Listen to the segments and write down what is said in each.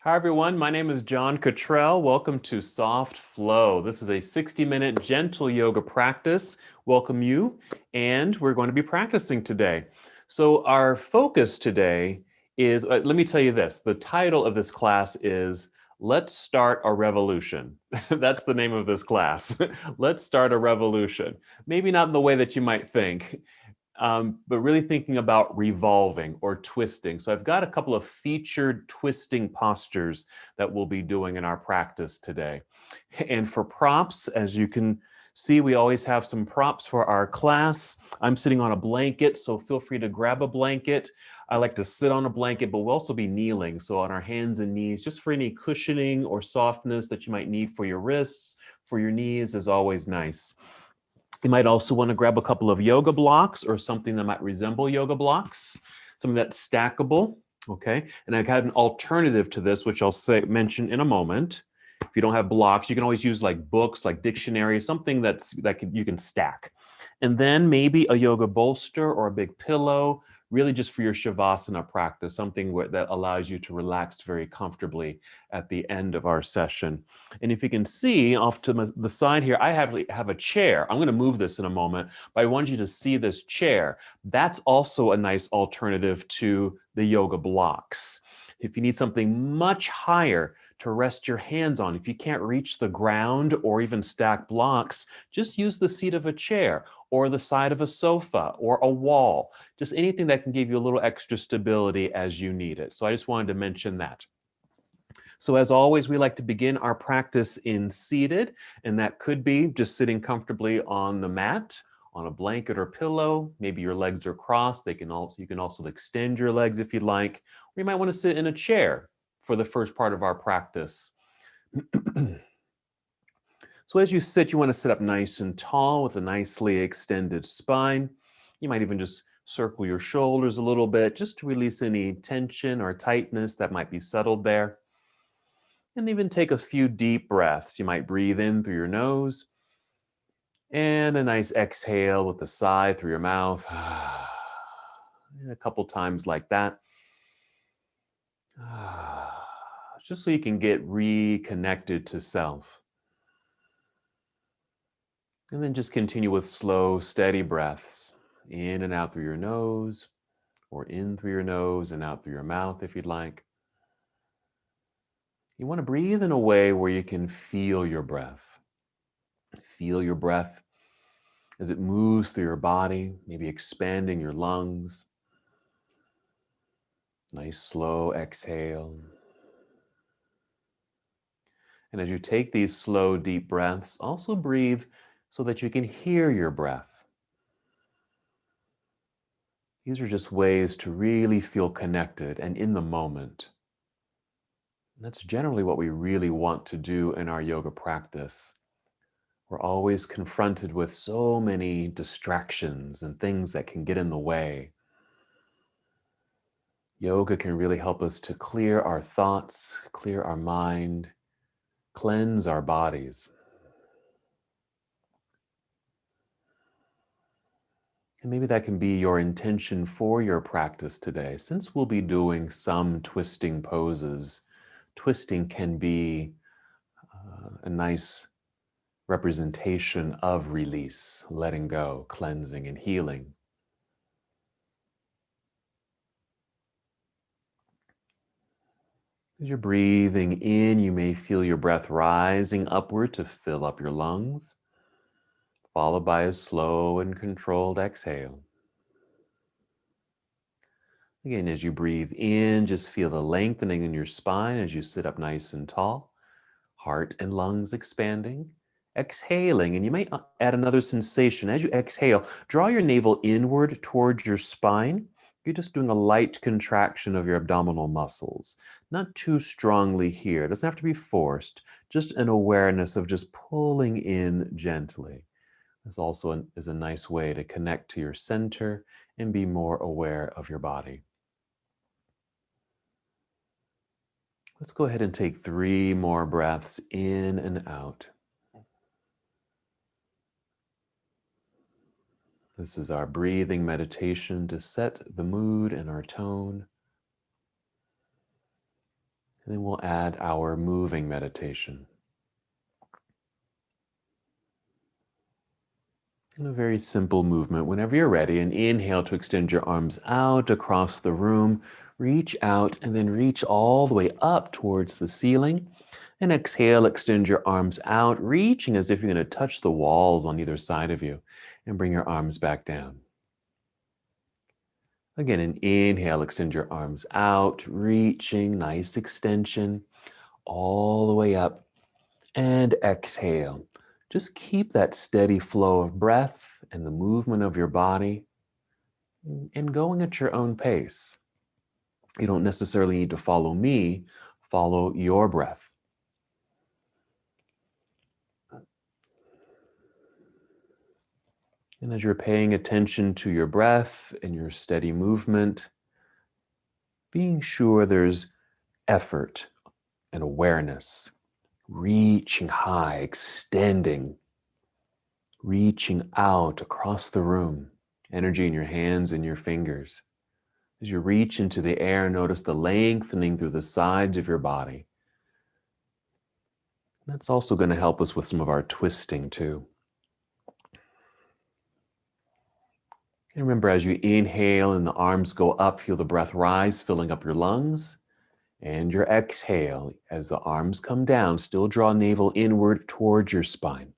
Hi everyone, my name is John Cottrell. Welcome to Soft Flow. This is a 60-minute gentle yoga practice. Welcome you, and we're going to be practicing today. So our focus today is, let me tell you this, the title of this class is Let's Start a Revolution. That's the name of this class. Let's start a revolution. Maybe not in the way that you might think. But really thinking about revolving or twisting. So I've got a couple of featured twisting postures that we'll be doing in our practice today. And for props, as you can see, we always have some props for our class. I'm sitting on a blanket, so feel free to grab a blanket. I like to sit on a blanket, but we'll also be kneeling, so on our hands and knees, just for any cushioning or softness that you might need for your wrists, for your knees is always nice. You might also want to grab a couple of yoga blocks or something that might resemble yoga blocks, something that's stackable, okay? And I've had an alternative to this, which I'll mention in a moment. If you don't have blocks, you can always use like books, like dictionaries, something you can stack. And then maybe a yoga bolster or a big pillow, really just for your Shavasana practice, something that allows you to relax very comfortably at the end of our session. And if you can see off to the side here, I have a chair. I'm going to move this in a moment, but I want you to see this chair. That's also a nice alternative to the yoga blocks. If you need something much higher to rest your hands on, if you can't reach the ground or even stack blocks, just use the seat of a chair or the side of a sofa or a wall, just anything that can give you a little extra stability as you need it. So I just wanted to mention that. So as always, we like to begin our practice in seated, and that could be just sitting comfortably on the mat, on a blanket or pillow. Maybe your legs are crossed. You can also extend your legs if you'd like. Or you might want to sit in a chair for the first part of our practice. So as you sit, you want to sit up nice and tall with a nicely extended spine. You might even just circle your shoulders a little bit just to release any tension or tightness that might be settled there. And even take a few deep breaths. You might breathe in through your nose and a nice exhale with a sigh through your mouth. And a couple times like that. Just so you can get reconnected to self. And then just continue with slow, steady breaths in and out through your nose, or in through your nose and out through your mouth if you'd like. You want to breathe in a way where you can feel your breath. Feel your breath as it moves through your body, maybe expanding your lungs. Nice slow exhale. And as you take these slow, deep breaths, also breathe so that you can hear your breath. These are just ways to really feel connected and in the moment. That's generally what we really want to do in our yoga practice. We're always confronted with so many distractions and things that can get in the way. Yoga can really help us to clear our thoughts, clear our mind, cleanse our bodies. And maybe that can be your intention for your practice today. Since we'll be doing some twisting poses, twisting can be a nice representation of release, letting go, cleansing, and healing. As you're breathing in, you may feel your breath rising upward to fill up your lungs, followed by a slow and controlled exhale. Again, as you breathe in, just feel the lengthening in your spine as you sit up nice and tall, heart and lungs expanding. Exhaling, and you may add another sensation. As you exhale, draw your navel inward towards your spine. You're just doing a light contraction of your abdominal muscles. Not too strongly here. It doesn't have to be forced. Just an awareness of just pulling in gently. This also is a nice way to connect to your center and be more aware of your body. Let's go ahead and take 3 more breaths in and out. This is our breathing meditation to set the mood and our tone. And then we'll add our moving meditation. And a very simple movement. Whenever you're ready, and inhale to extend your arms out across the room. Reach out and then reach all the way up towards the ceiling. And exhale, extend your arms out, reaching as if you're going to touch the walls on either side of you. And bring your arms back down. Again, an inhale, extend your arms out, reaching, nice extension, all the way up. And exhale. Just keep that steady flow of breath and the movement of your body and going at your own pace. You don't necessarily need to follow me, follow your breath. And as you're paying attention to your breath and your steady movement, being sure there's effort and awareness, reaching high, extending, reaching out across the room, energy in your hands and your fingers. As you reach into the air, notice the lengthening through the sides of your body. That's also going to help us with some of our twisting too. And remember, as you inhale and the arms go up, feel the breath rise, filling up your lungs. And your exhale, as the arms come down, still draw navel inward towards your spine.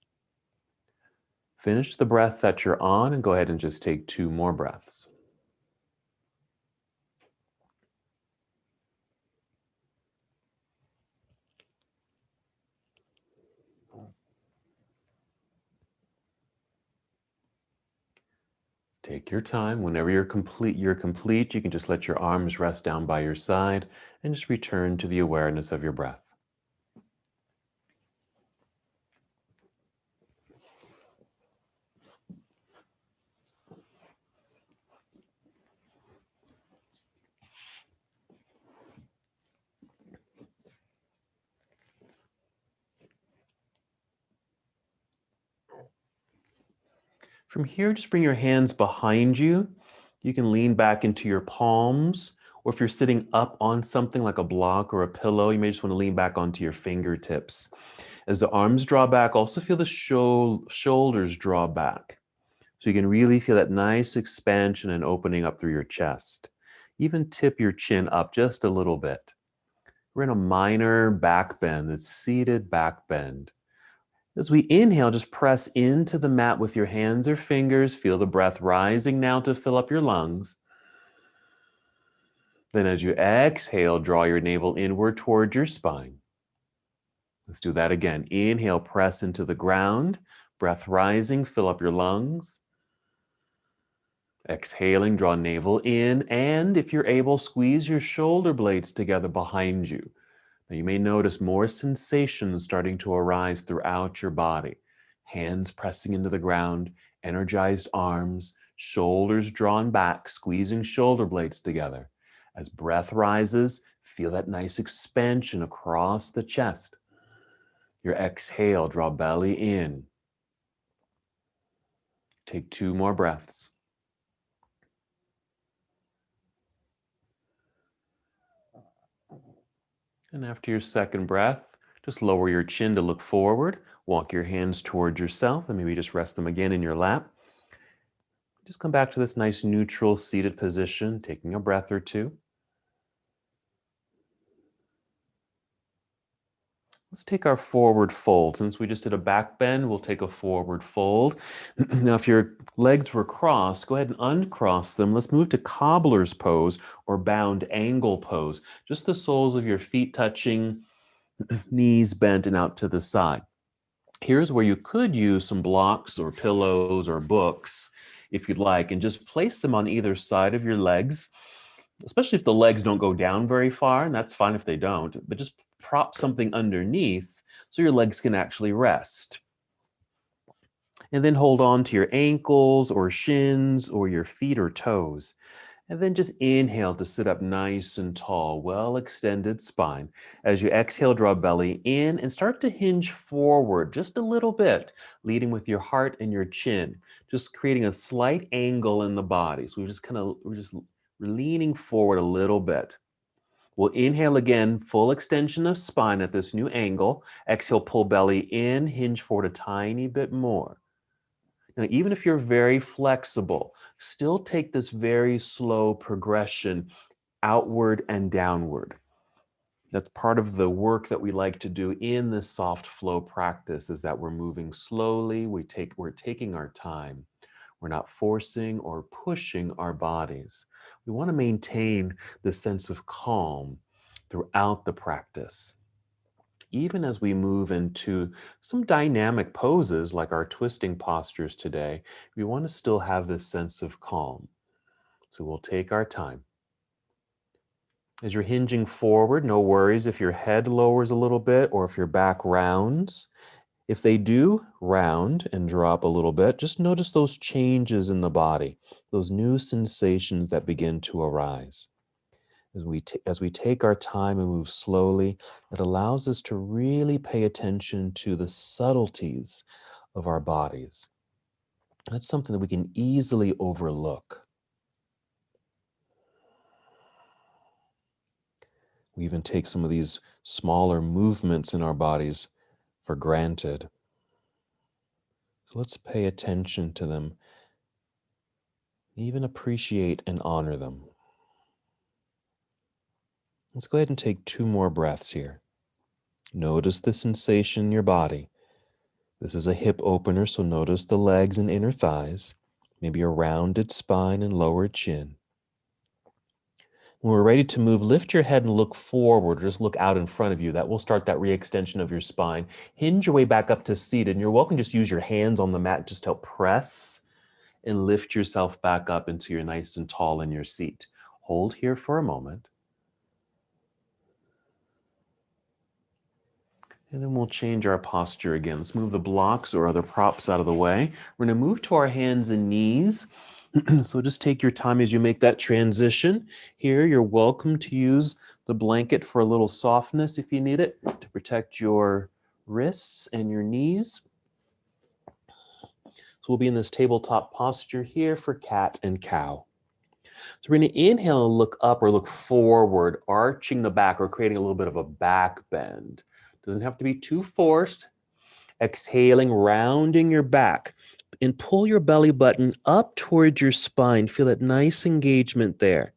Finish the breath that you're on and go ahead and just take 2 more breaths. Take your time. Whenever you're complete. You can just let your arms rest down by your side and just return to the awareness of your breath. From here, just bring your hands behind you. You can lean back into your palms, or if you're sitting up on something like a block or a pillow, you may just want to lean back onto your fingertips. As the arms draw back, also feel the shoulders draw back. So you can really feel that nice expansion and opening up through your chest. Even tip your chin up just a little bit. We're in a minor back bend, that's seated back bend. As we inhale, just press into the mat with your hands or fingers. Feel the breath rising now to fill up your lungs. Then as you exhale, draw your navel inward toward your spine. Let's do that again. Inhale, press into the ground. Breath rising, fill up your lungs. Exhaling, draw navel in. And if you're able, squeeze your shoulder blades together behind you. Now you may notice more sensations starting to arise throughout your body. Hands pressing into the ground, energized arms, shoulders drawn back, squeezing shoulder blades together. As breath rises, feel that nice expansion across the chest. Your exhale, draw belly in. Take 2 more breaths. And after your second breath, just lower your chin to look forward. Walk your hands towards yourself and maybe just rest them again in your lap. Just come back to this nice neutral seated position, taking a breath or 2. Let's take our forward fold. Since we just did a back bend, we'll take a forward fold. Now, if your legs were crossed, go ahead and uncross them. Let's move to cobbler's pose or bound angle pose. Just the soles of your feet touching, knees bent and out to the side. Here's where you could use some blocks or pillows or books if you'd like, and just place them on either side of your legs, especially if the legs don't go down very far, and that's fine if they don't, but just prop something underneath so your legs can actually rest. And then hold on to your ankles or shins or your feet or toes. And then just inhale to sit up nice and tall, well extended spine. As you exhale, draw belly in and start to hinge forward just a little bit, leading with your heart and your chin, just creating a slight angle in the body. So we're just leaning forward a little bit. We'll inhale again, full extension of spine at this new angle. Exhale, pull belly in, hinge forward a tiny bit more. Now, even if you're very flexible, still take this very slow progression outward and downward. That's part of the work that we like to do in this soft flow practice, is that we're moving slowly, we're taking our time. We're not forcing or pushing our bodies. We want to maintain the sense of calm throughout the practice. Even as we move into some dynamic poses like our twisting postures today, we want to still have this sense of calm. So we'll take our time. As you're hinging forward, no worries if your head lowers a little bit or if your back rounds. If they do round and drop a little bit, just notice those changes in the body, those new sensations that begin to arise. As we take our time and move slowly, it allows us to really pay attention to the subtleties of our bodies. That's something that we can easily overlook. We even take some of these smaller movements in our bodies for granted. So let's pay attention to them, even appreciate and honor them. Let's go ahead and take 2 more breaths here. Notice the sensation in your body. This is a hip opener, so notice the legs and inner thighs, maybe a rounded spine and lower chin. When we're ready to move, lift your head and look forward, or just look out in front of you. That will start that re-extension of your spine. Hinge your way back up to seated, and you're welcome to just use your hands on the mat just to help press and lift yourself back up until you're nice and tall in your seat. Hold here for a moment. And then we'll change our posture again. Let's move the blocks or other props out of the way. We're going to move to our hands and knees. So just take your time as you make that transition. Here, you're welcome to use the blanket for a little softness if you need it, to protect your wrists and your knees. So we'll be in this tabletop posture here for cat and cow. So we're going to inhale and look up or look forward, arching the back or creating a little bit of a back bend. Doesn't have to be too forced. Exhaling, rounding your back, and pull your belly button up towards your spine. Feel that nice engagement there.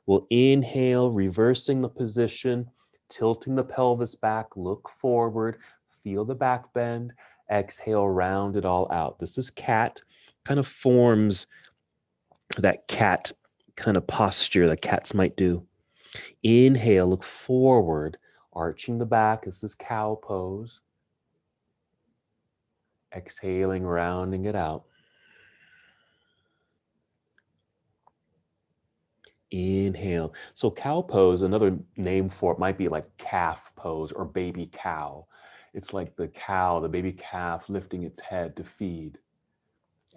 We'll inhale, reversing the position, tilting the pelvis back, look forward, feel the back bend. Exhale, round it all out. This is cat, kind of forms that cat kind of posture that cats might do. Inhale, look forward, arching the back. This is cow pose. Exhaling, rounding it out. Inhale. So cow pose, another name for it might be like calf pose or baby cow. It's like the cow, the baby calf lifting its head to feed.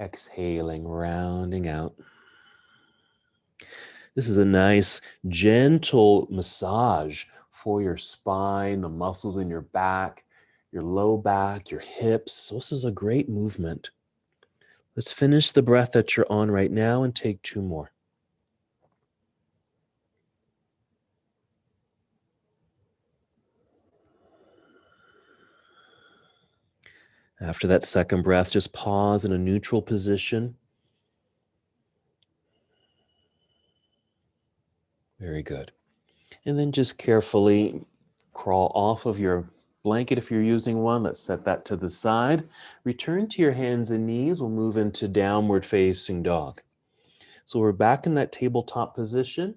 Exhaling, rounding out. This is a nice, gentle massage for your spine, the muscles in your back, your low back, your hips. So this is a great movement. Let's finish the breath that you're on right now and take 2 more. After that second breath, just pause in a neutral position. Very good. And then just carefully crawl off of your blanket if you're using one. Let's set that to the side. Return to your hands and knees. We'll move into downward facing dog. So we're back in that tabletop position.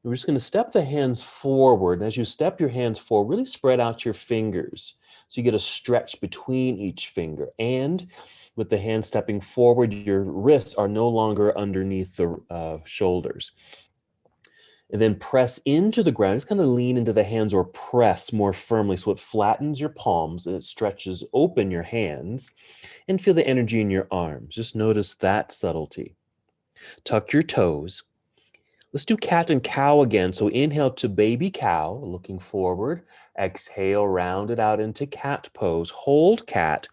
We're just going to step the hands forward. As you step your hands forward, really spread out your fingers so you get a stretch between each finger. And with the hand stepping forward, your wrists are no longer underneath the shoulders. And then press into the ground. Just kind of lean into the hands or press more firmly so it flattens your palms and it stretches open your hands, and feel the energy in your arms. Just notice that subtlety. Tuck your toes. Let's do cat and cow again. So inhale to baby cow, looking forward. Exhale, round it out into cat pose. Hold cat.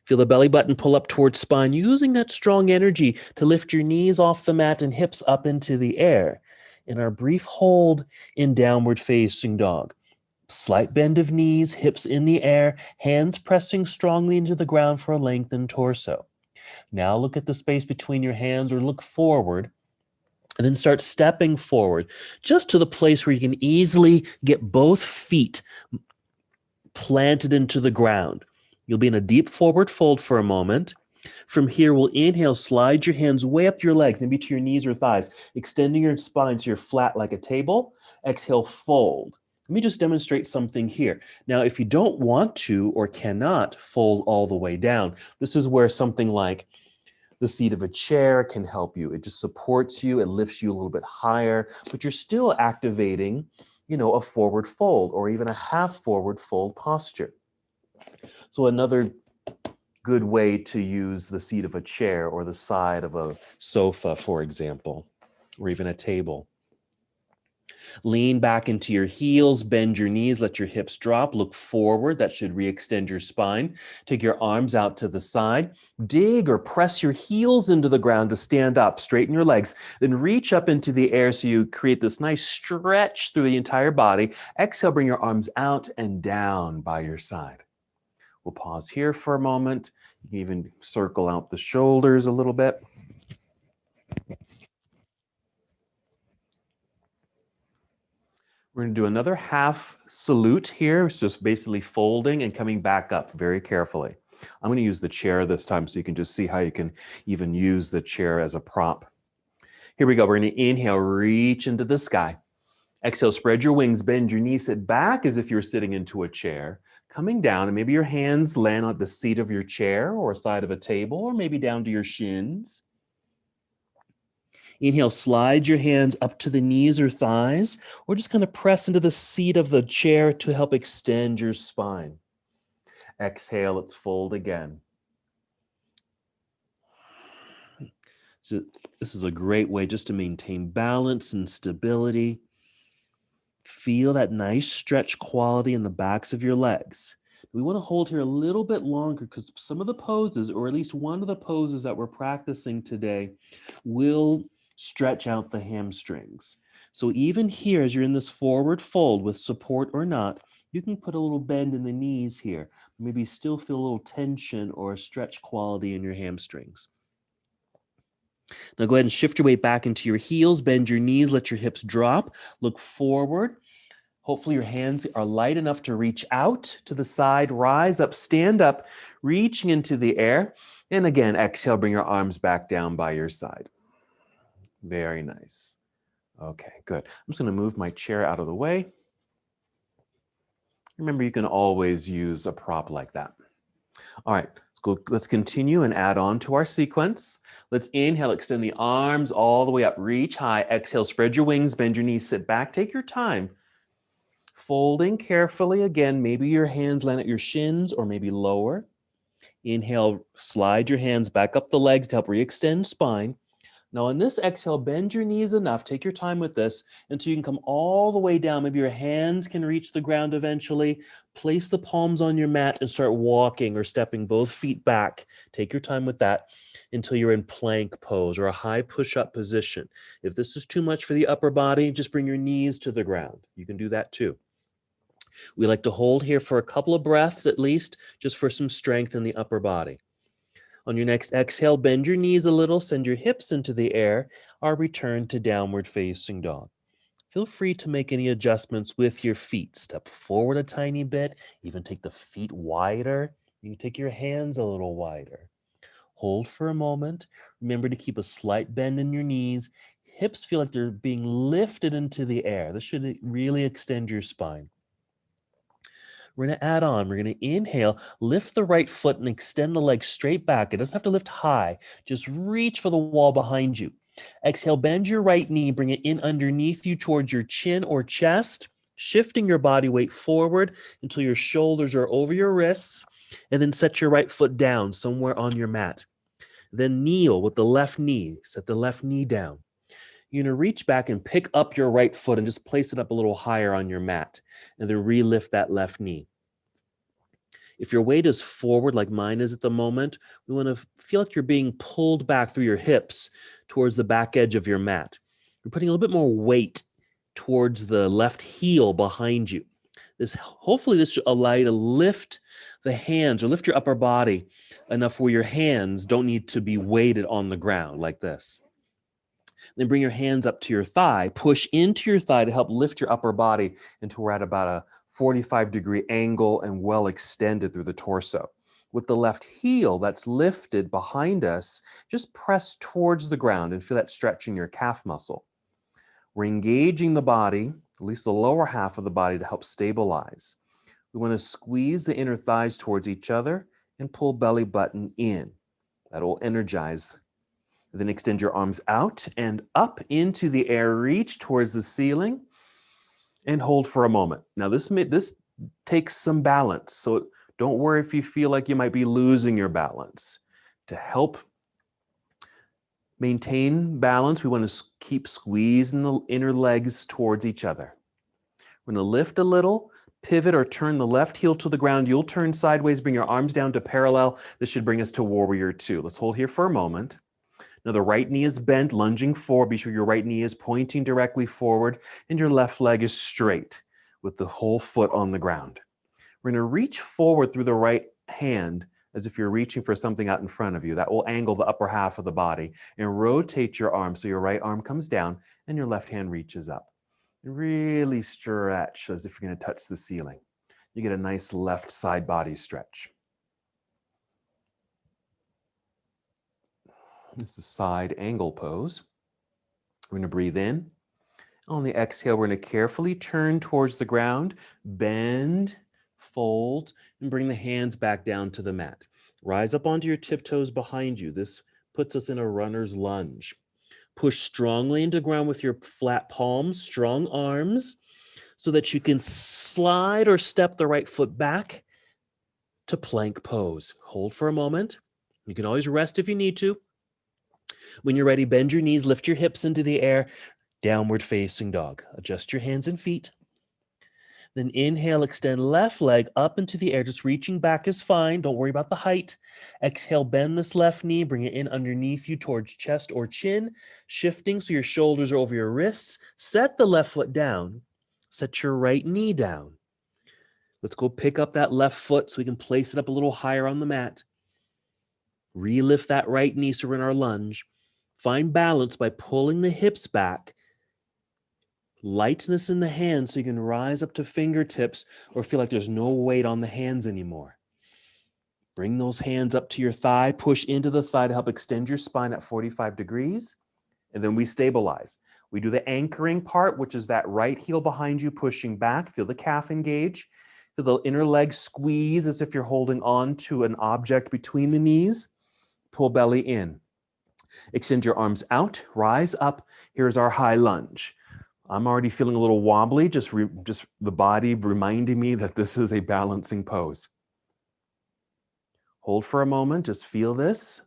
Feel the belly button pull up towards spine, using that strong energy to lift your knees off the mat and hips up into the air. in our brief hold in downward facing dog. Slight bend of knees, hips in the air, hands pressing strongly into the ground for a lengthened torso. Now look at the space between your hands or look forward, and then start stepping forward just to the place where you can easily get both feet planted into the ground. You'll be in a deep forward fold for a moment. From here, we'll inhale, slide your hands way up your legs, maybe to your knees or thighs, extending your spine so you're flat like a table. Exhale, fold. Let me just demonstrate something here. Now, if you don't want to or cannot fold all the way down, this is where something like the seat of a chair can help you. It just supports you, it lifts you a little bit higher, but you're still activating, a forward fold or even a half forward fold posture. So another good way to use the seat of a chair or the side of a sofa, for example, or even a table. Lean back into your heels, bend your knees, let your hips drop, look forward. That should re-extend your spine. Take your arms out to the side. Dig or press your heels into the ground to stand up. Straighten your legs. Then reach up into the air so you create this nice stretch through the entire body. Exhale, bring your arms out and down by your side. We'll pause here for a moment. You can even circle out the shoulders a little bit. We're going to do another half salute here. It's just basically folding and coming back up very carefully. I'm going to use the chair this time so you can just see how you can even use the chair as a prop. Here we go. We're going to inhale, reach into the sky. Exhale, spread your wings, bend your knees, sit back as if you're sitting into a chair. Coming down, and maybe your hands land on the seat of your chair or side of a table, or maybe down to your shins. Inhale, slide your hands up to the knees or thighs, or just kind of press into the seat of the chair to help extend your spine. Exhale, let's fold again. So this is a great way just to maintain balance and stability. Feel that nice stretch quality in the backs of your legs. We want to hold here a little bit longer because some of the poses, or at least one of the poses that we're practicing today, will stretch out the hamstrings. So even here, as you're in this forward fold with support or not, you can put a little bend in the knees here. Maybe still feel a little tension or a stretch quality in your hamstrings. Now go ahead and shift your weight back into your heels, bend your knees, let your hips drop, look forward. Hopefully your hands are light enough to reach out to the side, rise up, stand up, reaching into the air. And again, exhale, bring your arms back down by your side. Very nice. Okay, good. I'm just going to move my chair out of the way. Remember, you can always use a prop like that. All right, let's continue and add on to our sequence. Let's inhale, extend the arms all the way up, reach high. Exhale, spread your wings, bend your knees, sit back, take your time. Folding carefully again, maybe your hands land at your shins or maybe lower. Inhale, slide your hands back up the legs to help re-extend spine. Now on this exhale, bend your knees enough, take your time with this until you can come all the way down. Maybe your hands can reach the ground eventually. Place the palms on your mat and start walking or stepping both feet back. Take your time with that until you're in plank pose or a high push-up position. If this is too much for the upper body, just bring your knees to the ground. You can do that too. We like to hold here for a couple of breaths at least, just for some strength in the upper body. On your next exhale, bend your knees a little, send your hips into the air, or return to downward facing dog. Feel free to make any adjustments with your feet. Step forward a tiny bit, even take the feet wider. You can take your hands a little wider. Hold for a moment. Remember to keep a slight bend in your knees. Hips feel like they're being lifted into the air. This should really extend your spine. We're going to add on. We're going to inhale, lift the right foot and extend the leg straight back. It doesn't have to lift high. Just reach for the wall behind you. Exhale, bend your right knee, bring it in underneath you towards your chin or chest, shifting your body weight forward until your shoulders are over your wrists, and then set your right foot down somewhere on your mat. Then kneel with the left knee. Set the left knee down. You're going to reach back and pick up your right foot and just place it up a little higher on your mat, and then re-lift that left knee. If your weight is forward like mine is at the moment, we want to feel like you're being pulled back through your hips towards the back edge of your mat. You're putting a little bit more weight towards the left heel behind you. Hopefully this should allow you to lift the hands or lift your upper body enough where your hands don't need to be weighted on the ground like this. Then bring your hands up to your thigh, push into your thigh to help lift your upper body until we're at about a 45-degree angle and well extended through the torso. With the left heel that's lifted behind us, just press towards the ground and feel that stretch in your calf muscle. We're engaging the body, at least the lower half of the body, to help stabilize. We want to squeeze the inner thighs towards each other and pull belly button in. That will energize. Then extend your arms out and up into the air, reach towards the ceiling and hold for a moment. Now this takes some balance, so don't worry if you feel like you might be losing your balance. To help maintain balance, we want to keep squeezing the inner legs towards each other. We're going to lift a little, pivot or turn the left heel to the ground. You'll turn sideways, bring your arms down to parallel. This should bring us to Warrior Two. Let's hold here for a moment. Now the right knee is bent, lunging forward. Be sure your right knee is pointing directly forward and your left leg is straight with the whole foot on the ground. We're going to reach forward through the right hand as if you're reaching for something out in front of you. That will angle the upper half of the body and rotate your arm so your right arm comes down and your left hand reaches up. Really stretch as if you're going to touch the ceiling. You get a nice left side body stretch. This is side angle pose. We're going to breathe in. On the exhale, we're going to carefully turn towards the ground, bend, fold, and bring the hands back down to the mat. Rise up onto your tiptoes behind you. This puts us in a runner's lunge. Push strongly into the ground with your flat palms, strong arms, so that you can slide or step the right foot back to plank pose. Hold for a moment. You can always rest if you need to. When you're ready, bend your knees, lift your hips into the air, downward facing dog. Adjust your hands and feet. Then inhale, extend left leg up into the air. Just reaching back is fine. Don't worry about the height. Exhale, bend this left knee. Bring it in underneath you towards chest or chin. Shifting so your shoulders are over your wrists. Set the left foot down. Set your right knee down. Let's go pick up that left foot so we can place it up a little higher on the mat. Relift that right knee so we're in our lunge. Find balance by pulling the hips back. Lightness in the hands so you can rise up to fingertips or feel like there's no weight on the hands anymore. Bring those hands up to your thigh, push into the thigh to help extend your spine at 45 degrees. And then we stabilize. We do the anchoring part, which is that right heel behind you pushing back. Feel the calf engage. Feel the inner leg squeeze as if you're holding on to an object between the knees. Pull belly in. Extend your arms out, rise up. Here's our high lunge. I'm already feeling a little wobbly, just the body reminding me that this is a balancing pose. Hold for a moment, just feel this.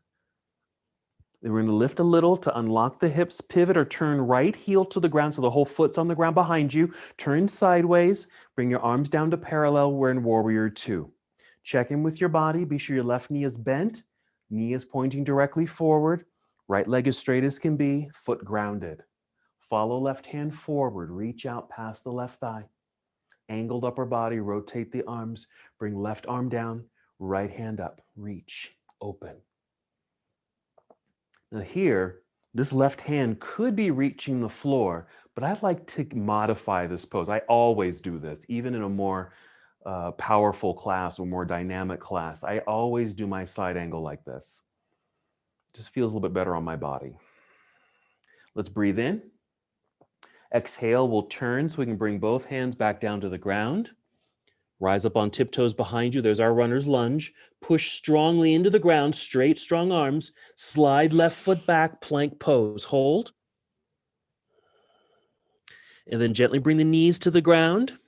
Then we're going to lift a little to unlock the hips, pivot or turn right heel to the ground so the whole foot's on the ground behind you. Turn sideways, bring your arms down to parallel. We're in Warrior Two. Check in with your body, be sure your left knee is bent, knee is pointing directly forward, right leg as straight as can be, foot grounded. Follow left hand forward, reach out past the left thigh. Angled upper body, rotate the arms, bring left arm down, right hand up, reach, open. Now here, this left hand could be reaching the floor, but I'd like to modify this pose. I always do this, even in a more powerful class or more dynamic class. I always do my side angle like this. It just feels a little bit better on my body. Let's breathe in. Exhale, we'll turn so we can bring both hands back down to the ground. Rise up on tiptoes behind you. There's our runner's lunge. Push strongly into the ground, straight, strong arms. Slide left foot back, plank pose. Hold. And then gently bring the knees to the ground.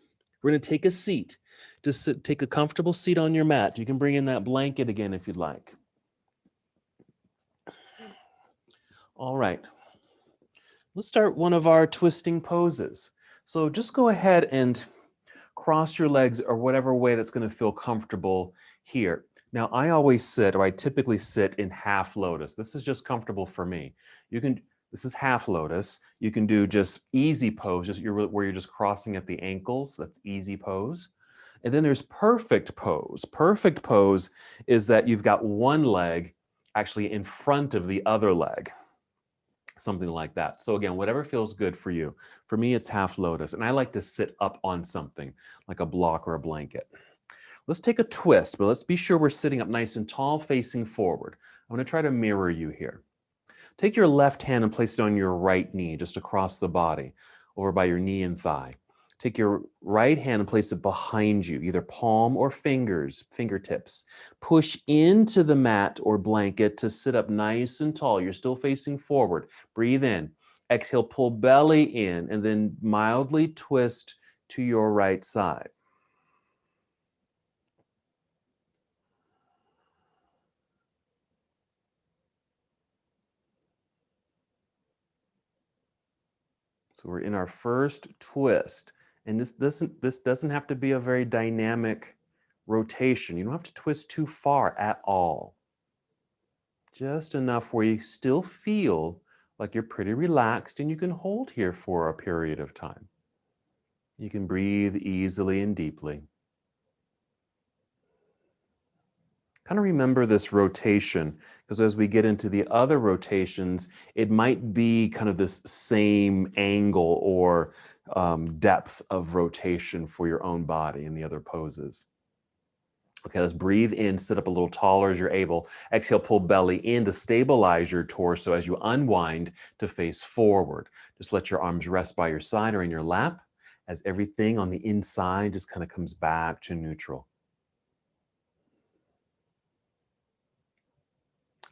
We're going to take a seat. Just take a comfortable seat on your mat. You can bring in that blanket again if you'd like. All right. Let's start one of our twisting poses. So just go ahead and cross your legs or whatever way that's going to feel comfortable here. Now, I always sit, or I typically sit in half lotus. This is just comfortable for me. You can This is half lotus. You can do just easy pose, where you're just crossing at the ankles. That's easy pose. And then there's perfect pose. Perfect pose is that you've got one leg actually in front of the other leg, something like that. So again, whatever feels good for you. For me, it's half lotus, and I like to sit up on something like a block or a blanket. Let's take a twist, but let's be sure we're sitting up nice and tall, facing forward. I'm going to try to mirror you here. Take your left hand and place it on your right knee, just across the body, over by your knee and thigh. Take your right hand and place it behind you, either palm or fingertips. Push into the mat or blanket to sit up nice and tall. You're still facing forward. Breathe in. Exhale, pull belly in, and then mildly twist to your right side. So we're in our first twist. And this doesn't have to be a very dynamic rotation. You don't have to twist too far at all. Just enough where you still feel like you're pretty relaxed, and you can hold here for a period of time. You can breathe easily and deeply. Kind of remember this rotation, because as we get into the other rotations, it might be kind of this same angle or depth of rotation for your own body in the other poses. Okay, let's breathe in, sit up a little taller as you're able. Exhale, pull belly in to stabilize your torso as you unwind to face forward. Just let your arms rest by your side or in your lap as everything on the inside just kind of comes back to neutral.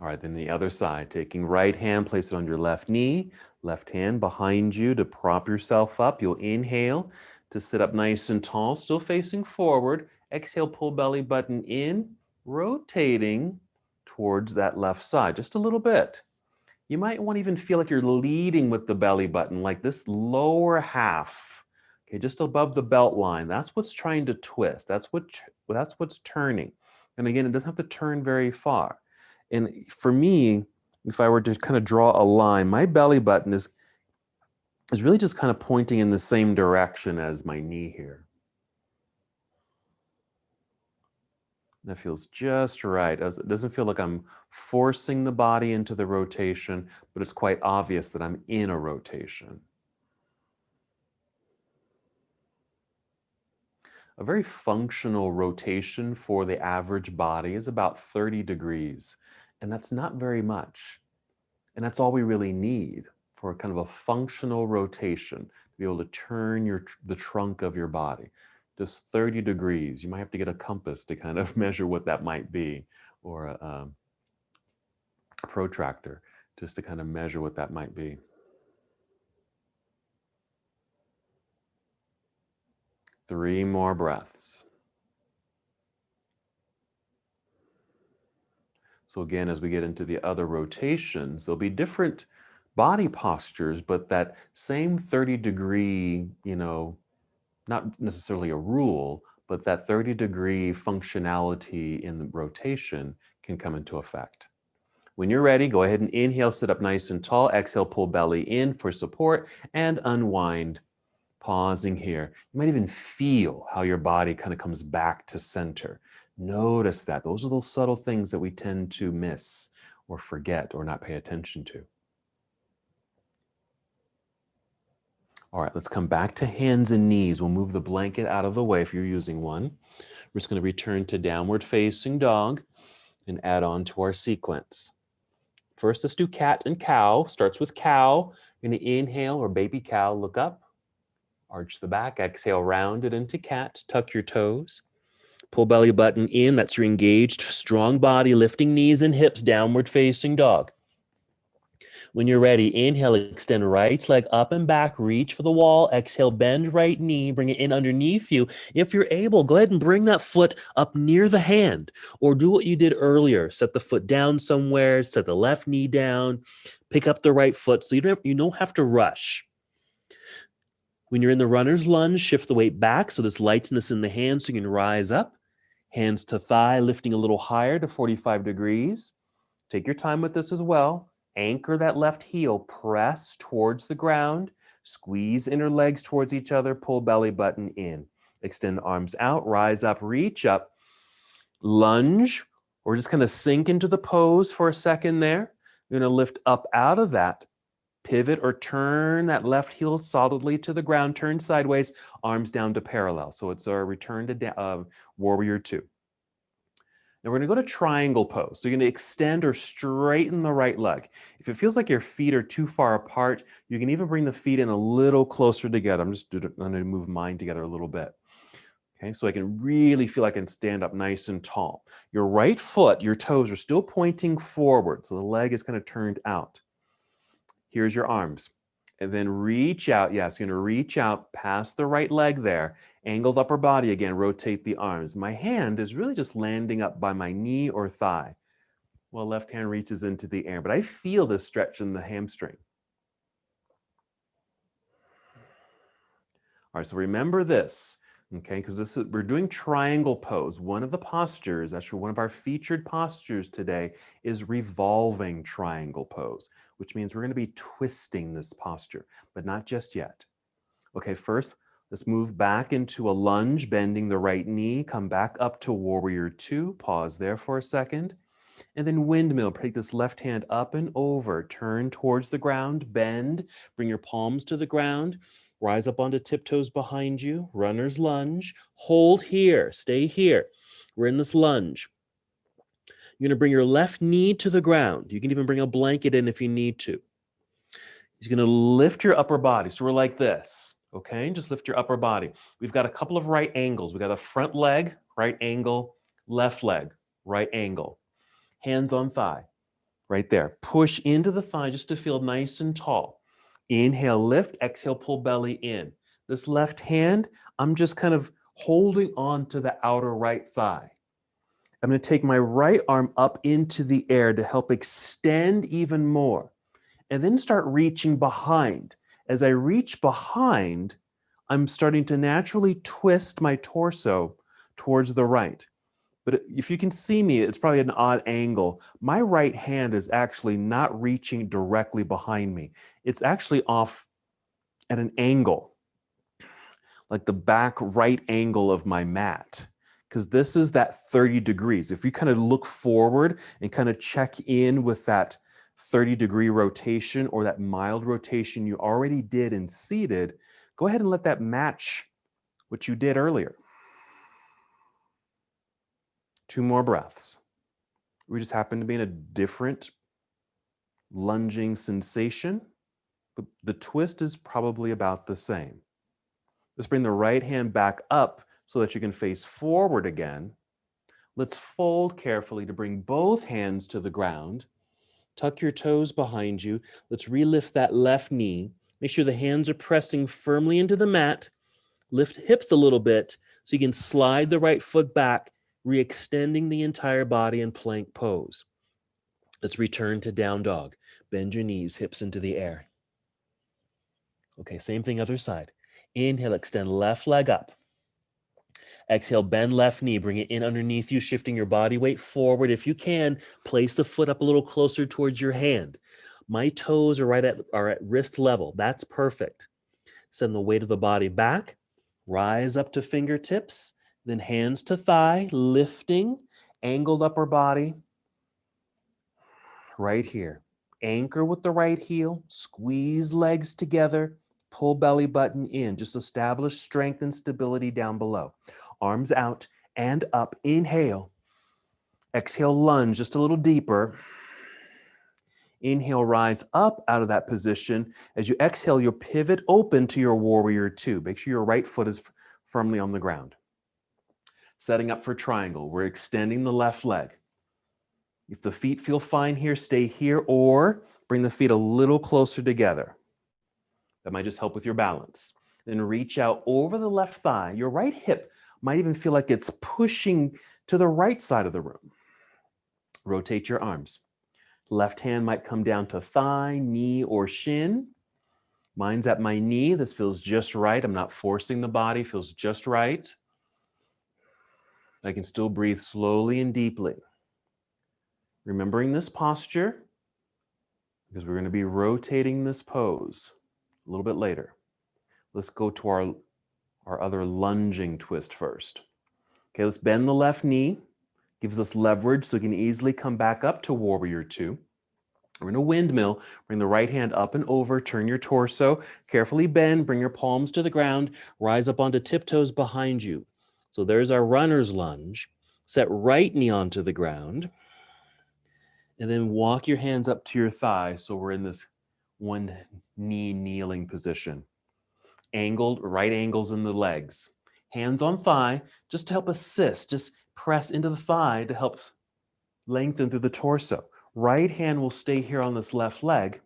All right, then the other side, taking right hand, place it on your left knee, left hand behind you to prop yourself up. You'll inhale to sit up nice and tall, still facing forward. Exhale, pull belly button in, rotating towards that left side just a little bit. You might want to even feel like you're leading with the belly button, like this lower half, okay, just above the belt line. That's what's trying to twist. That's what's turning. And again, it doesn't have to turn very far. And for me, if I were to kind of draw a line, my belly button is really just kind of pointing in the same direction as my knee here. That feels just right. It doesn't feel like I'm forcing the body into the rotation, but it's quite obvious that I'm in a rotation. A very functional rotation for the average body is about 30 degrees, and that's not very much. And that's all we really need for kind of a functional rotation, to be able to turn the trunk of your body. Just 30 degrees. You might have to get a compass to kind of measure what that might be, or a protractor, just to kind of measure what that might be. Three more breaths. So again, as we get into the other rotations, there'll be different body postures, but that same 30-degree, not necessarily a rule, but that 30-degree functionality in the rotation can come into effect. When you're ready, go ahead and inhale, sit up nice and tall. Exhale, pull belly in for support and unwind. Pausing here. You might even feel how your body kind of comes back to center. Notice that. Those are those subtle things that we tend to miss or forget or not pay attention to. All right, let's come back to hands and knees. We'll move the blanket out of the way if you're using one. We're just going to return to downward facing dog and add on to our sequence. First, let's do cat and cow. Starts with cow. You're going to inhale, or baby cow, look up. Arch the back. Exhale, round it into cat. Tuck your toes. Pull belly button in. That's your engaged, strong body, lifting knees and hips, downward facing dog. When you're ready, inhale, extend right leg up and back, reach for the wall. Exhale, bend right knee, bring it in underneath you. If you're able, go ahead and bring that foot up near the hand, or do what you did earlier. Set the foot down somewhere, set the left knee down, pick up the right foot so you don't have to rush. When you're in the runner's lunge, shift the weight back so there's lightness in the hands so you can rise up. Hands to thigh, lifting a little higher to 45 degrees. Take your time with this as well. Anchor that left heel, press towards the ground, squeeze inner legs towards each other, pull belly button in. Extend arms out, rise up, reach up, lunge, or just kind of sink into the pose for a second there. You're going to lift up out of that, pivot or turn that left heel solidly to the ground, turn sideways, arms down to parallel. So it's a return to warrior two. Now we're going to go to triangle pose. So you're going to extend or straighten the right leg. If it feels like your feet are too far apart, you can even bring the feet in a little closer together. I'm going to move mine together a little bit. Okay, so I can really feel I can stand up nice and tall. Your right foot, your toes are still pointing forward, so the leg is kind of turned out. Here's your arms. And then reach out. Yes, you're going to reach out past the right leg there. Angled upper body again, rotate the arms. My hand is really just landing up by my knee or thigh. Well, left hand reaches into the air, but I feel this stretch in the hamstring. All right, so remember this. Okay, because we're doing triangle pose. One of the postures, actually one of our featured postures today, is revolving triangle pose, which means we're going to be twisting this posture, but not just yet. Okay, first, let's move back into a lunge, bending the right knee, come back up to warrior two, pause there for a second, and then windmill. Take this left hand up and over, turn towards the ground, bend, bring your palms to the ground, rise up onto tiptoes behind you, runner's lunge, hold here, stay here. We're in this lunge. You're gonna bring your left knee to the ground. You can even bring a blanket in if you need to. You're gonna lift your upper body. So we're like this, okay? Just lift your upper body. We've got a couple of right angles. We've got a front leg, right angle, left leg, right angle. Hands on thigh, right there. Push into the thigh just to feel nice and tall. Inhale, lift, exhale, pull belly in. This left hand, I'm just kind of holding on to the outer right thigh. I'm going to take my right arm up into the air to help extend even more, and then start reaching behind. As I reach behind, I'm starting to naturally twist my torso towards the right. But if you can see me, it's probably an odd angle. My right hand is actually not reaching directly behind me. It's actually off at an angle, like the back right angle of my mat, because this is that 30 degrees. If you kind of look forward and kind of check in with that 30-degree rotation or that mild rotation you already did in seated, go ahead and let that match what you did earlier. 2 more breaths. We just happen to be in a different lunging sensation, but the twist is probably about the same. Let's bring the right hand back up so that you can face forward again. Let's fold carefully to bring both hands to the ground. Tuck your toes behind you. Let's relift that left knee. Make sure the hands are pressing firmly into the mat. Lift hips a little bit so you can slide the right foot back, re-extending the entire body in plank pose. Let's return to down dog. Bend your knees, hips into the air. Okay, same thing, other side. Inhale, extend left leg up. Exhale, bend left knee, bring it in underneath you, shifting your body weight forward. If you can, place the foot up a little closer towards your hand. My toes are at wrist level. That's perfect. Send the weight of the body back. Rise up to fingertips, then hands to thigh, lifting, angled upper body. Right here. Anchor with the right heel, squeeze legs together, pull belly button in. Just establish strength and stability down below. Arms out and up. Inhale. Exhale, lunge just a little deeper. Inhale, rise up out of that position. As you exhale, you'll pivot open to your warrior two. Make sure your right foot is firmly on the ground. Setting up for triangle. We're extending the left leg. If the feet feel fine here, stay here, or bring the feet a little closer together. That might just help with your balance. Then reach out over the left thigh. Your right hip might even feel like it's pushing to the right side of the room. Rotate your arms. Left hand might come down to thigh, knee, or shin. Mine's at my knee. This feels just right. I'm not forcing the body. Feels just right. I can still breathe slowly and deeply. Remembering this posture, because we're going to be rotating this pose a little bit later. Let's go to our other lunging twist first. Okay, let's bend the left knee. Gives us leverage so we can easily come back up to Warrior Two. We're in a windmill. Bring the right hand up and over. Turn your torso. Carefully bend. Bring your palms to the ground. Rise up onto tiptoes behind you. So there's our runner's lunge. Set right knee onto the ground. And then walk your hands up to your thigh. So we're in this one knee kneeling position. Angled, right angles in the legs. Hands on thigh, just to help assist. Just press into the thigh to help lengthen through the torso. Right hand will stay here on this left leg.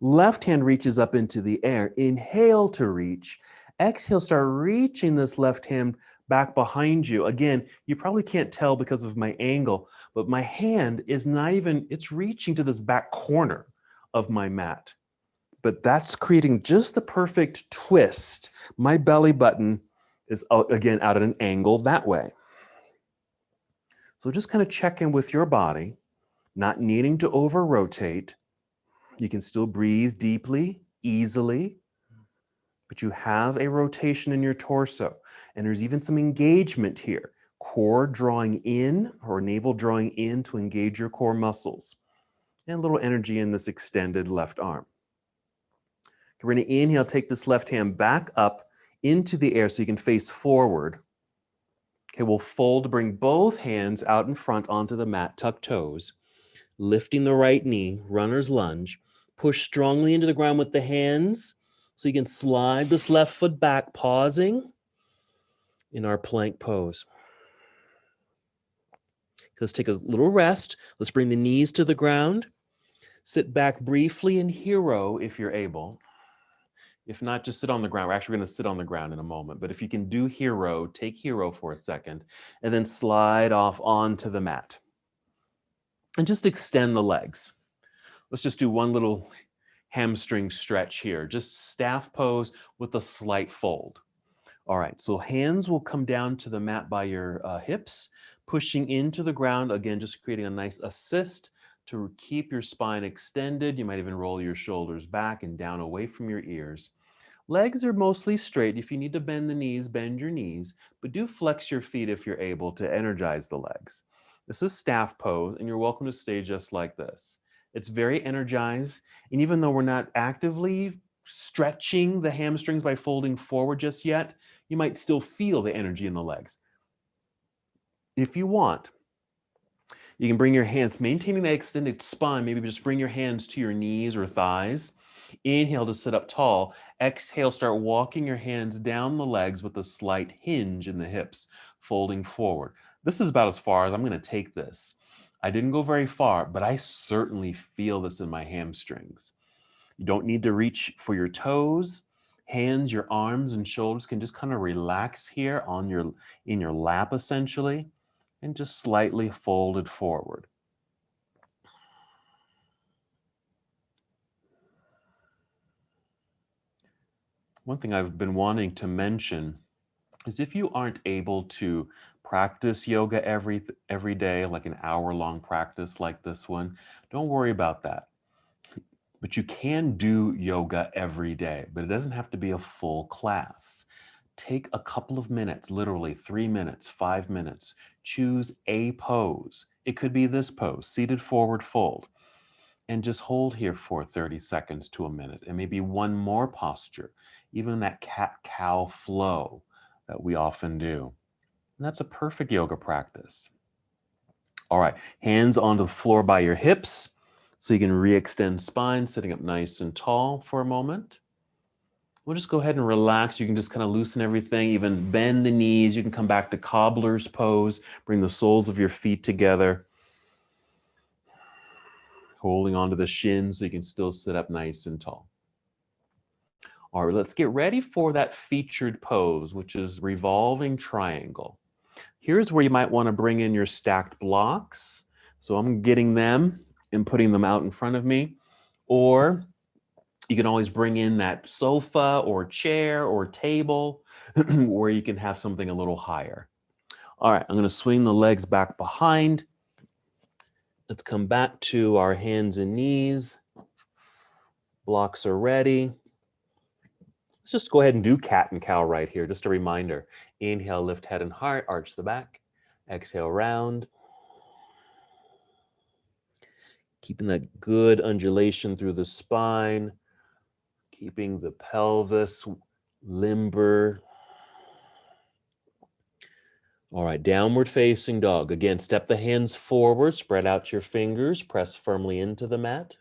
Left hand reaches up into the air. Inhale to reach. Exhale, start reaching this left hand back behind you. Again, you probably can't tell because of my angle, but my hand is not even, it's reaching to this back corner of my mat. But that's creating just the perfect twist. My belly button is, again, out at an angle that way. So just kind of check in with your body, not needing to over-rotate. You can still breathe deeply, easily, but you have a rotation in your torso. And there's even some engagement here. Core drawing in or navel drawing in to engage your core muscles. And a little energy in this extended left arm. We're going to inhale, take this left hand back up into the air so you can face forward. Okay, we'll fold, bring both hands out in front onto the mat, tuck toes. Lifting the right knee, runner's lunge. Push strongly into the ground with the hands so you can slide this left foot back, pausing in our plank pose. Let's take a little rest. Let's bring the knees to the ground. Sit back briefly in hero if you're able. If not, just sit on the ground. We're actually going to sit on the ground in a moment. But if you can do hero, take hero for a second, and then slide off onto the mat. And just extend the legs. Let's just do one little hamstring stretch here. Just staff pose with a slight fold. All right, so hands will come down to the mat by your hips, pushing into the ground. Again, just creating a nice assist to keep your spine extended. You might even roll your shoulders back and down away from your ears. Legs are mostly straight. If you need to bend the knees, bend your knees, but do flex your feet if you're able to energize the legs. This is staff pose, and you're welcome to stay just like this. It's very energized, and even though we're not actively stretching the hamstrings by folding forward just yet, you might still feel the energy in the legs. If you want, you can bring your hands, maintaining that extended spine, maybe just bring your hands to your knees or thighs. Inhale to sit up tall. Exhale, start walking your hands down the legs with a slight hinge in the hips, folding forward. This is about as far as I'm going to take this. I didn't go very far, but I certainly feel this in my hamstrings. You don't need to reach for your toes. Hands, your arms and shoulders can just kind of relax here in your lap essentially, and just slightly folded forward. One thing I've been wanting to mention is if you aren't able to practice yoga every day, like an hour-long practice like this one, don't worry about that. But you can do yoga every day, but it doesn't have to be a full class. Take a couple of minutes, literally 3 minutes, 5 minutes. Choose a pose. It could be this pose, seated forward fold. And just hold here for 30 seconds to a minute, and maybe one more posture, even that cat-cow flow that we often do. And that's a perfect yoga practice. All right, hands onto the floor by your hips so you can re-extend spine, sitting up nice and tall for a moment. We'll just go ahead and relax. You can just kind of loosen everything, even bend the knees. You can come back to cobbler's pose, bring the soles of your feet together, holding onto the shins so you can still sit up nice and tall. All right, let's get ready for that featured pose, which is revolving triangle. Here's where you might want to bring in your stacked blocks. So I'm getting them and putting them out in front of me. Or you can always bring in that sofa or chair or table where you can have something a little higher. All right, I'm going to swing the legs back behind. Let's come back to our hands and knees. Blocks are ready. Let's just go ahead and do cat and cow right here. Just a reminder. Inhale, lift head and heart, arch the back. Exhale, round. Keeping that good undulation through the spine. Keeping the pelvis limber. All right, downward facing dog. Again, step the hands forward, spread out your fingers, press firmly into the mat.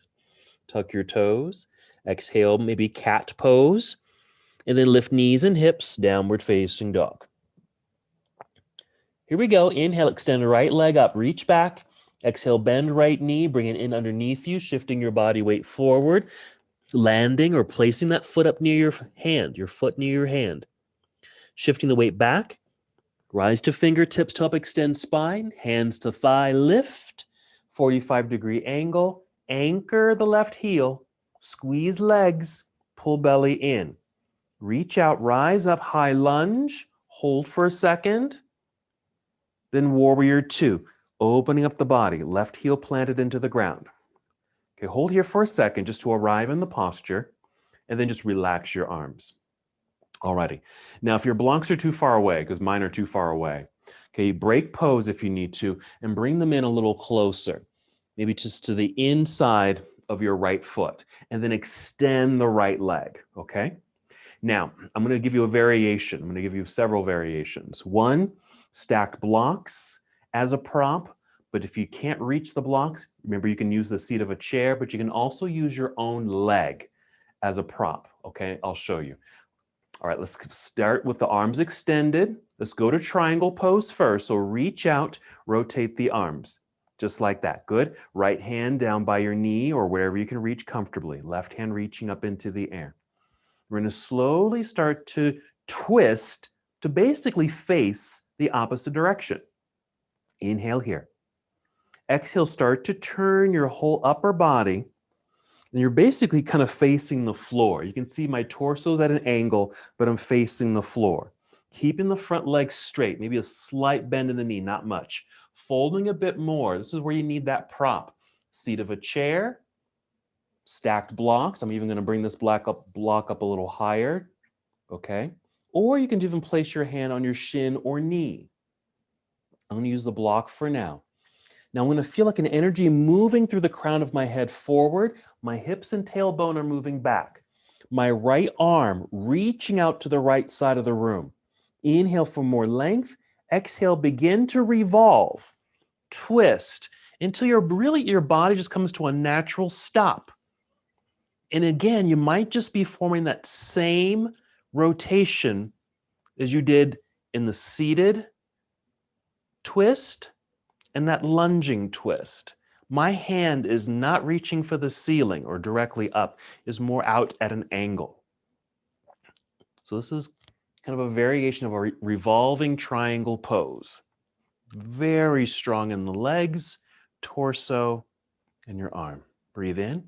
Tuck your toes. Exhale, maybe cat pose. And then lift knees and hips, downward facing dog. Here we go. Inhale, extend the right leg up, reach back. Exhale, bend right knee, bring it in underneath you, shifting your body weight forward, landing or placing that foot up near your hand, your foot near your hand. Shifting the weight back, rise to fingertips to help extend spine, hands to thigh, lift, 45-degree angle, anchor the left heel, squeeze legs, pull belly in. Reach out, rise up, high lunge, hold for a second, then warrior two, opening up the body, left heel planted into the ground. Okay, hold here for a second just to arrive in the posture, and then just relax your arms. Alrighty. Now, if your blocks are too far away, because mine are too far away, okay, break pose if you need to, and bring them in a little closer, maybe just to the inside of your right foot, and then extend the right leg, okay? Now, I'm going to give you a variation. I'm going to give you several variations. One, stacked blocks as a prop, but if you can't reach the blocks, remember you can use the seat of a chair, but you can also use your own leg as a prop, okay? I'll show you. All right, let's start with the arms extended. Let's go to triangle pose first. So reach out, rotate the arms, just like that. Good. Right hand down by your knee or wherever you can reach comfortably. Left hand reaching up into the air. We're going to slowly start to twist to basically face the opposite direction. Inhale here. Exhale, start to turn your whole upper body. And you're basically kind of facing the floor. You can see my torso's at an angle, but I'm facing the floor. Keeping the front leg straight, maybe a slight bend in the knee, not much. Folding a bit more. This is where you need that prop. Seat of a chair, stacked blocks. I'm even going to bring this block up a little higher, okay? Or you can even place your hand on your shin or knee. I'm going to use the block for now. Now I'm going to feel like an energy moving through the crown of my head forward. My hips and tailbone are moving back. My right arm reaching out to the right side of the room. Inhale for more length. Exhale, begin to revolve, twist until your body just comes to a natural stop. And again, you might just be forming that same rotation as you did in the seated twist and that lunging twist. My hand is not reaching for the ceiling or directly up, is more out at an angle. So this is kind of a variation of a revolving triangle pose. Very strong in the legs, torso, and your arm. Breathe in.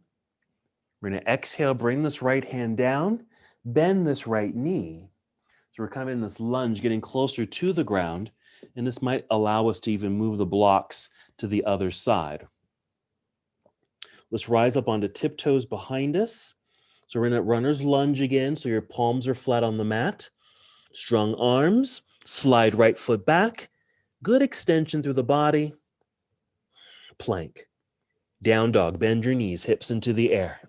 We're going to exhale, bring this right hand down, bend this right knee. So we're kind of in this lunge, getting closer to the ground, and this might allow us to even move the blocks to the other side. Let's rise up onto tiptoes behind us. So we're in a runner's lunge again, so your palms are flat on the mat. Strong arms, slide right foot back. Good extension through the body. Plank. Down dog, bend your knees, hips into the air.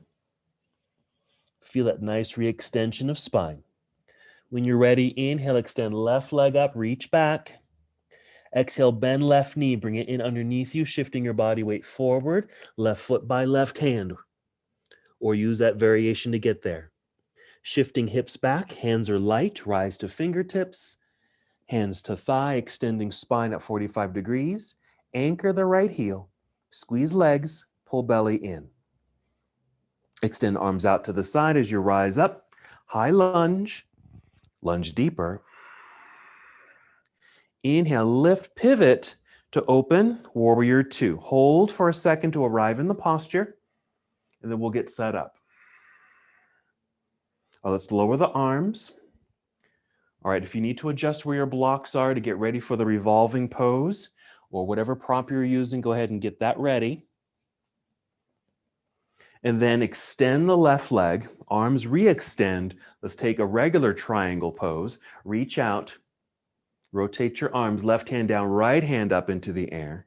Feel that nice re-extension of spine. When you're ready, inhale, extend left leg up, reach back. Exhale, bend left knee, bring it in underneath you, shifting your body weight forward, left foot by left hand, or use that variation to get there. Shifting hips back, hands are light, rise to fingertips, hands to thigh, extending spine at 45 degrees, anchor the right heel, squeeze legs, pull belly in. Extend arms out to the side as you rise up, high lunge, lunge deeper. Inhale, lift, pivot to open, warrior two. Hold for a second to arrive in the posture, and then we'll get set up. Let's lower the arms. All right, if you need to adjust where your blocks are to get ready for the revolving pose, or whatever prop you're using, go ahead and get that ready. And then extend the left leg, arms re-extend. Let's take a regular triangle pose. Reach out, rotate your arms, left hand down, right hand up into the air.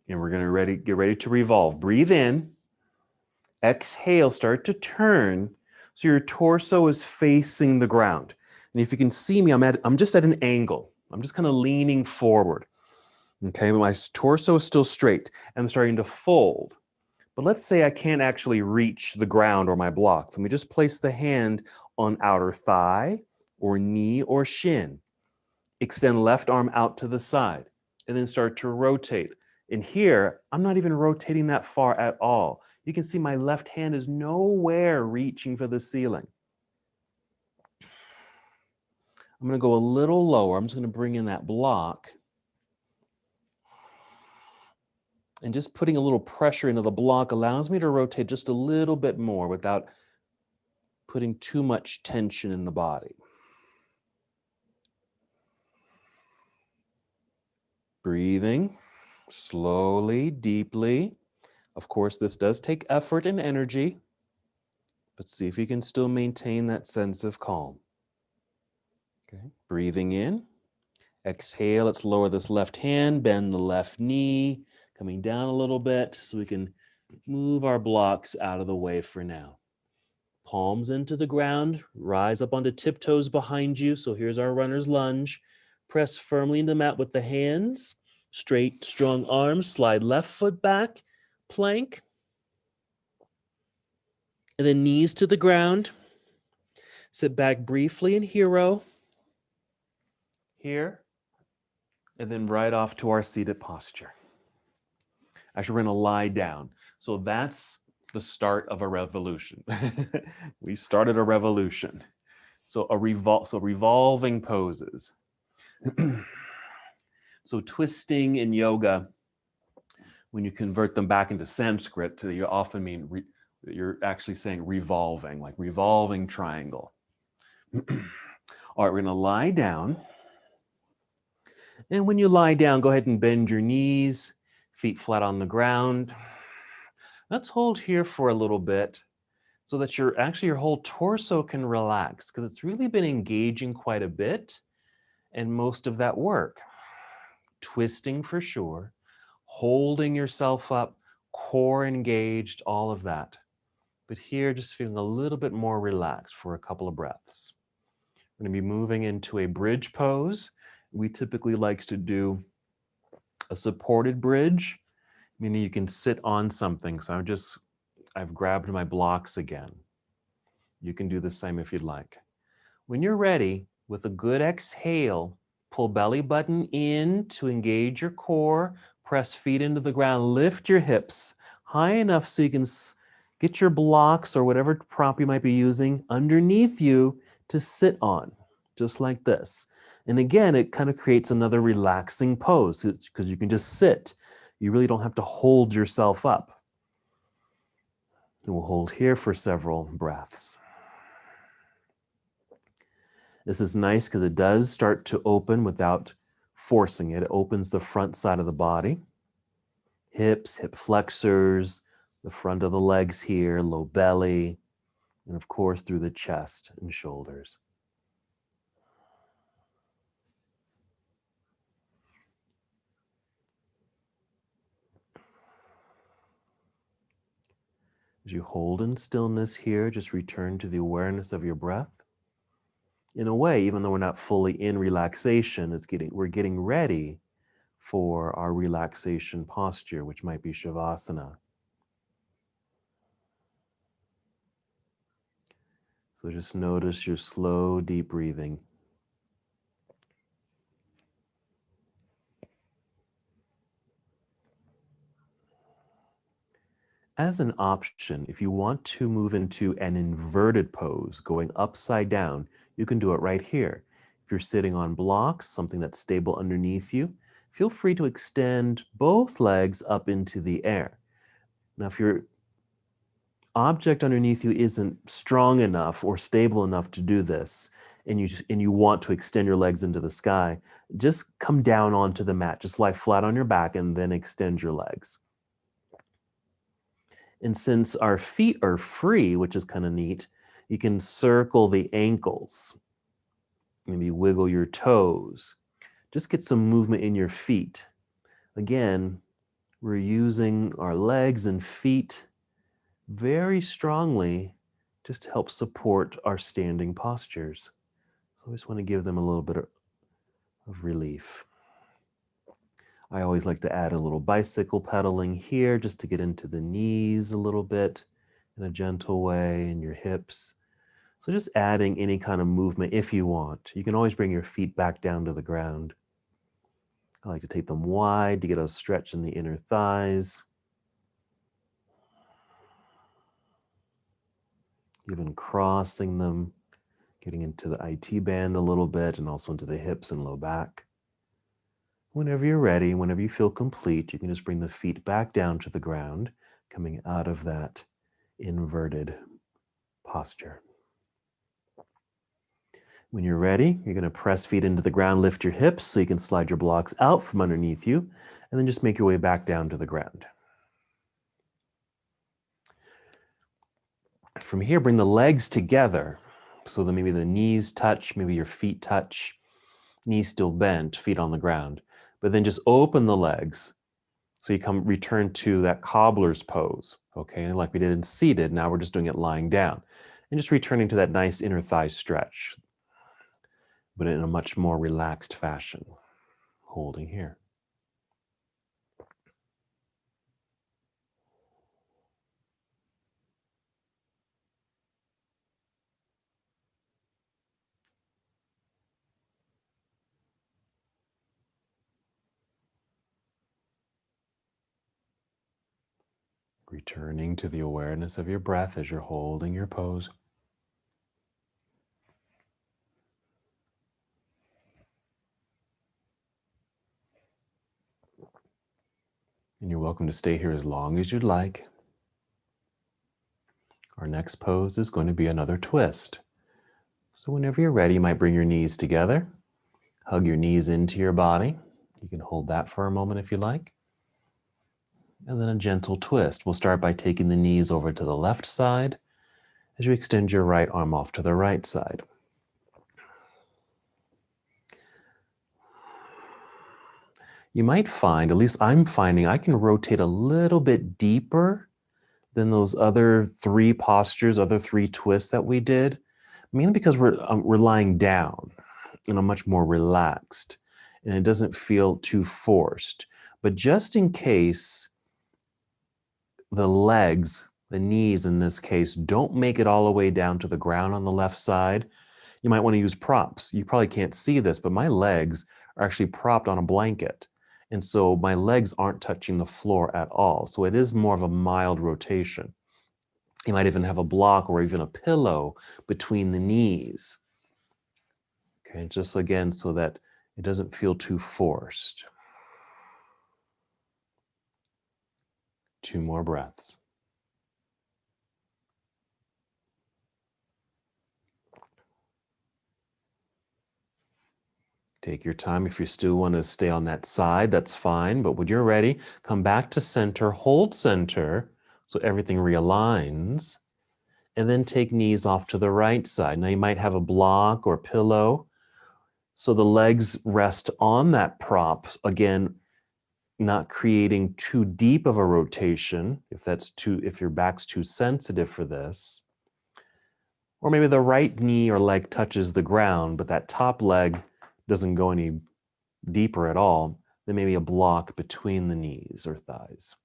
And we're going to get ready to revolve. Breathe in, exhale, start to turn so your torso is facing the ground. And if you can see me, I'm just at an angle. I'm just kind of leaning forward. Okay, my torso is still straight. I'm starting to fold. But let's say I can't actually reach the ground or my blocks. Let me just place the hand on outer thigh or knee or shin. Extend left arm out to the side and then start to rotate. And here, I'm not even rotating that far at all. You can see my left hand is nowhere reaching for the ceiling. I'm going to go a little lower. I'm just going to bring in that block. And just putting a little pressure into the block allows me to rotate just a little bit more without putting too much tension in the body. Breathing slowly, deeply. Of course, this does take effort and energy, but see if you can still maintain that sense of calm. Okay, breathing in. Exhale, let's lower this left hand, bend the left knee, coming down a little bit so we can move our blocks out of the way for now. Palms into the ground, rise up onto tiptoes behind you. So here's our runner's lunge. Press firmly into the mat with the hands. Straight, strong arms. Slide left foot back. Plank. And then knees to the ground. Sit back briefly in hero. Here. And then right off to our seated posture. Actually, we're going to lie down. So that's the start of a revolution. We started a revolution. So revolving poses. So twisting in yoga, when you convert them back into Sanskrit, you often mean you're actually saying revolving, like revolving triangle. All right, we're going to lie down. And when you lie down, go ahead and bend your knees, feet flat on the ground. Let's hold here for a little bit so that your whole torso can relax, because it's really been engaging quite a bit and most of that work. Twisting for sure, holding yourself up, core engaged, all of that. But here, just feeling a little bit more relaxed for a couple of breaths. We're going to be moving into a bridge pose. We typically like to do a supported bridge, meaning you can sit on something. So I've grabbed my blocks again. You can do the same if you'd like. When you're ready, with a good exhale, pull belly button in to engage your core, press feet into the ground, lift your hips high enough so you can get your blocks or whatever prop you might be using underneath you to sit on, just like this. And again, it kind of creates another relaxing pose because you can just sit. You really don't have to hold yourself up. And we'll hold here for several breaths. This is nice because it does start to open without forcing it. It opens the front side of the body. Hips, hip flexors, the front of the legs here, low belly, and of course through the chest and shoulders. As you hold in stillness here, just return to the awareness of your breath. In a way, even though we're not fully in relaxation, we're getting ready for our relaxation posture, which might be Shavasana. So just notice your slow, deep breathing. As an option, if you want to move into an inverted pose, going upside down, you can do it right here. If you're sitting on blocks, something that's stable underneath you, feel free to extend both legs up into the air. Now, if you're object underneath you isn't strong enough or stable enough to do this, and you want to extend your legs into the sky, just come down onto the mat. Just lie flat on your back and then extend your legs. And since our feet are free, which is kind of neat, you can circle the ankles, maybe wiggle your toes. Just get some movement in your feet. Again, we're using our legs and feet very strongly just to help support our standing postures. So I just want to give them a little bit of relief. I always like to add a little bicycle pedaling here just to get into the knees a little bit in a gentle way, and your hips. So just adding any kind of movement if you want. You can always bring your feet back down to the ground. I like to take them wide to get a stretch in the inner thighs. Even crossing them, getting into the IT band a little bit and also into the hips and low back. Whenever you're ready, whenever you feel complete, you can just bring the feet back down to the ground, coming out of that inverted posture. When you're ready, you're going to press feet into the ground, lift your hips so you can slide your blocks out from underneath you, and then just make your way back down to the ground. From here, bring the legs together so that maybe the knees touch, maybe your feet touch, knees still bent, feet on the ground. But then just open the legs so you return to that cobbler's pose, okay? Like we did in seated, now we're just doing it lying down. And just returning to that nice inner thigh stretch, but in a much more relaxed fashion, holding here. Returning to the awareness of your breath as you're holding your pose. And you're welcome to stay here as long as you'd like. Our next pose is going to be another twist. So whenever you're ready, you might bring your knees together, hug your knees into your body. You can hold that for a moment if you like. And then a gentle twist. We'll start by taking the knees over to the left side as you extend your right arm off to the right side. You might find, at least I'm finding, I can rotate a little bit deeper than those other three postures, other three twists that we did, mainly because we're lying down and I'm much more relaxed and it doesn't feel too forced. But just in case the legs, the knees in this case, don't make it all the way down to the ground on the left side, you might want to use props. You probably can't see this, but my legs are actually propped on a blanket. And so my legs aren't touching the floor at all. So it is more of a mild rotation. You might even have a block or even a pillow between the knees. Okay, just again, so that it doesn't feel too forced. 2 more breaths. Take your time. If you still want to stay on that side, that's fine. But when you're ready, come back to center, hold center so everything realigns, and then take knees off to the right side. Now you might have a block or pillow, so the legs rest on that prop. Again, not creating too deep of a rotation if your back's too sensitive for this. Or maybe the right knee or leg touches the ground, but that top leg doesn't go any deeper at all. Then maybe a block between the knees or thighs.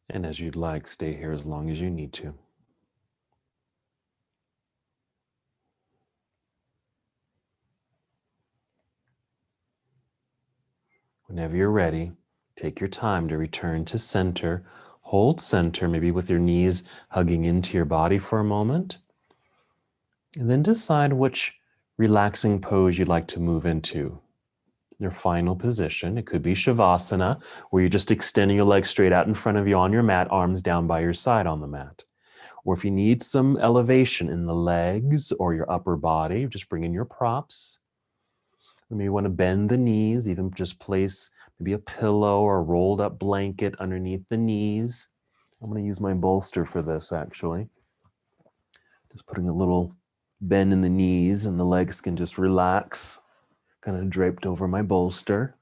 And as you'd like, stay here as long as you need to. Whenever you're ready, take your time to return to center, Hold center, maybe with your knees hugging into your body for a moment. And then decide which relaxing pose you'd like to move into. Your final position. It could be Shavasana, where you're just extending your legs straight out in front of you on your mat, arms down by your side on the mat. Or if you need some elevation in the legs or your upper body, just bring in your props. You may want to bend the knees, even just place maybe a pillow or a rolled up blanket underneath the knees. I'm going to use my bolster for this, actually. Just putting a little bend in the knees and the legs can just relax, kind of draped over my bolster.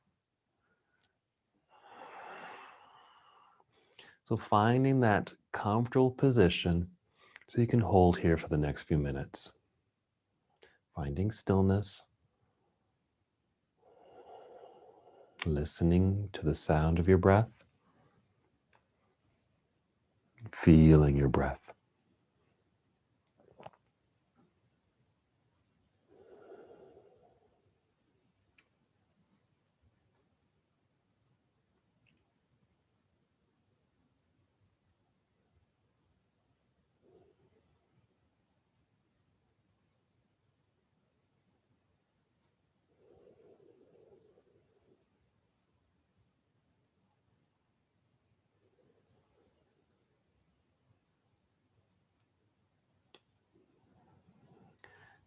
So finding that comfortable position so you can hold here for the next few minutes. Finding stillness, listening to the sound of your breath, feeling your breath.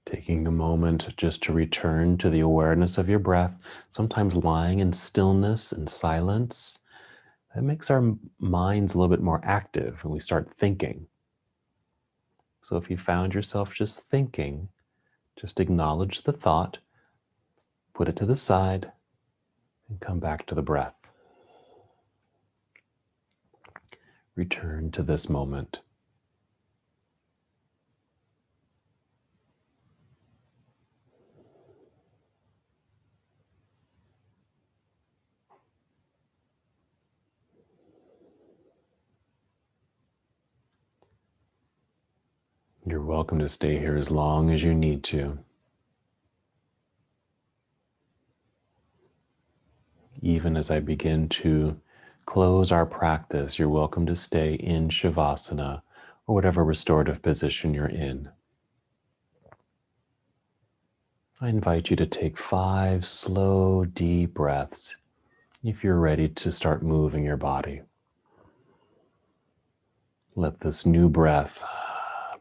Taking a moment just to return to the awareness of your breath, sometimes lying in stillness and silence, that makes our minds a little bit more active and we start thinking. So if you found yourself just thinking, just acknowledge the thought, put it to the side, and come back to the breath. Return to this moment. You're welcome to stay here as long as you need to. Even as I begin to close our practice, you're welcome to stay in Shavasana or whatever restorative position you're in. I invite you to take 5 slow, deep breaths if you're ready to start moving your body. Let this new breath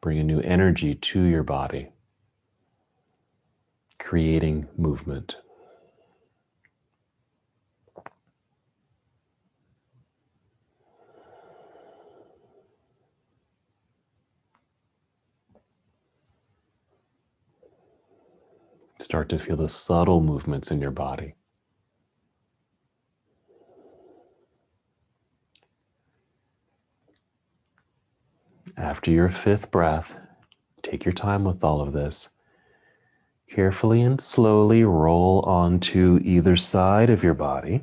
bring a new energy to your body, creating movement. Start to feel the subtle movements in your body. After your 5th breath, take your time with all of this. Carefully and slowly roll onto either side of your body.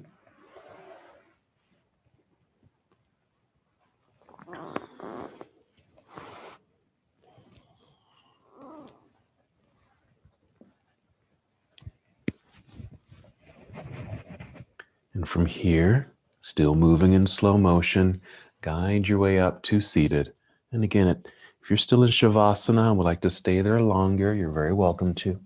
And from here, still moving in slow motion, guide your way up to seated. And again, if you're still in Shavasana and would like to stay there longer, you're very welcome to.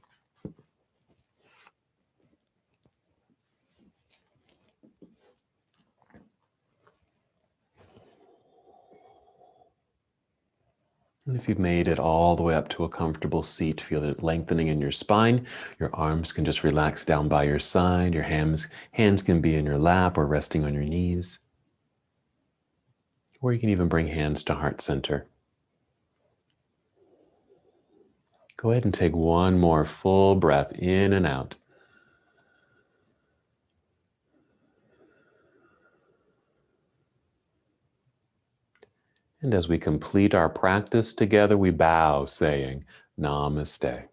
And if you've made it all the way up to a comfortable seat, feel it lengthening in your spine. Your arms can just relax down by your side. Your hands can be in your lap or resting on your knees. Or you can even bring hands to heart center. Go ahead and take one more full breath in and out. And as we complete our practice together, we bow saying, Namaste.